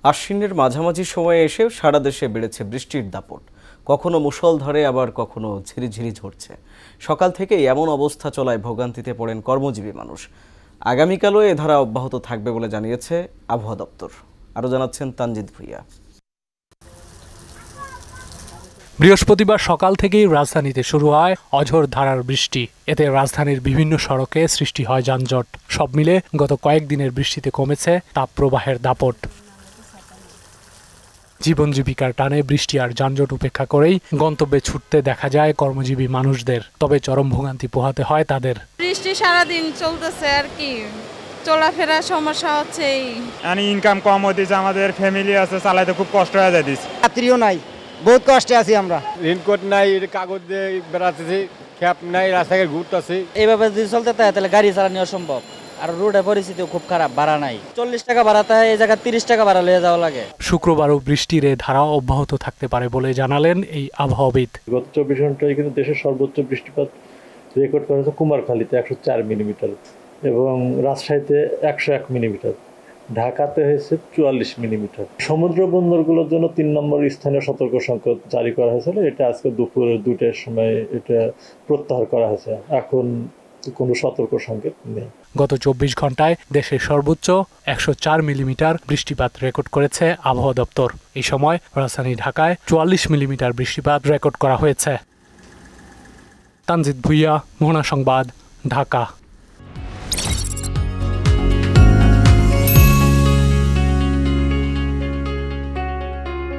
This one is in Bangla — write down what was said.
আশ্বিনের মাঝামাঝি সময়ে এসেও সারা দেশে বেড়েছে বৃষ্টির দাপট। কখনো মুষলধারে আবার কখনো ঝিরিঝিরি ঝরছে। সকাল থেকেই এমন অবস্থা চলায় ভোগান্তিতে পড়েন কর্মজীবী মানুষ। আগামীকালও এ ধারা অব্যাহত থাকবে বলে জানিয়েছে আবহাওয়া দপ্তর। আরও জানাচ্ছেন তানজিদ ভুইয়া। বৃহস্পতিবার সকাল থেকেই রাজধানীতে শুরু হয় অঝোর ধারার বৃষ্টি। এতে রাজধানীর বিভিন্ন সড়কে সৃষ্টি হয় যানজট। সব মিলে গত কয়েকদিনের বৃষ্টিতে কমেছে তাপপ্রবাহের দাপট। জীবন জীবিকার টানে বৃষ্টি আর যানজট উপেক্ষা করেই গন্তব্যে ছুটতে দেখা যায় কর্মজীবী মানুষদের। তবে চরম ভোগান্তি পোহাতে হয় তাদের। বৃষ্টি সারাদিন চলতেছে আর কি, চলাফেরার সমস্যা হচ্ছে। ইনকাম কম হতেছে, আমাদের ফ্যামিলি আছে, চালাইতে খুব কষ্ট হয়ে যাইতেছে। রাত্রিও নাই, বহুত কষ্টে আছি আমরা। রেনকোট নাই, কাগজ দিয়ে বেড়াতেছি, ক্যাপ নাই, রাস্তাঘাট ঘুরতেছি। এইভাবে যদি চলতে থাকে তাহলে গাড়ি চালানো অসম্ভব। আর রোডের পরিস্থিতিও খুব খারাপ, ভাড়া নাই। 40 টাকা ভাড়াতে হয়, এই জায়গায় 30 টাকা ভাড়া লয়ে যাওয়া লাগে। শুক্রবারও বৃষ্টির এ ধারা অব্যাহত থাকতে পারে বলে জানালেন এই আবহাওয়াবিদ। গত 24 ঘন্টায় কিন্তু দেশের সর্বোচ্চ বৃষ্টিপাত রেকর্ড করা হয়েছে কুমারখালীতে 104 মিলিমিটার এবং রাজশাহীতে 101 মিলিমিটার, ঢাকাতে হয়েছে 44 মিলিমিটার। সমুদ্র বন্দরগুলোর জন্য 3 নম্বর স্থানীয় সতর্ক সংকেত জারি করা হয়েছিল। এটা আজকে দুপুরে 2টার সময় এটা প্রত্যাহার করা হয়েছে। এখন কোনো সতর্ক সংকেত নেই। গত 24 ঘন্টায় দেশের সর্বোচ্চ 104 মিলিমিটার বৃষ্টিপাত রেকর্ড করেছে আবহাওয়া দপ্তর। এই সময় রাজধানী ঢাকায় 44 মিলিমিটার বৃষ্টিপাত রেকর্ড করা হয়েছে। তানজিদ ভুইয়া, মোহনা সংবাদ, ঢাকা।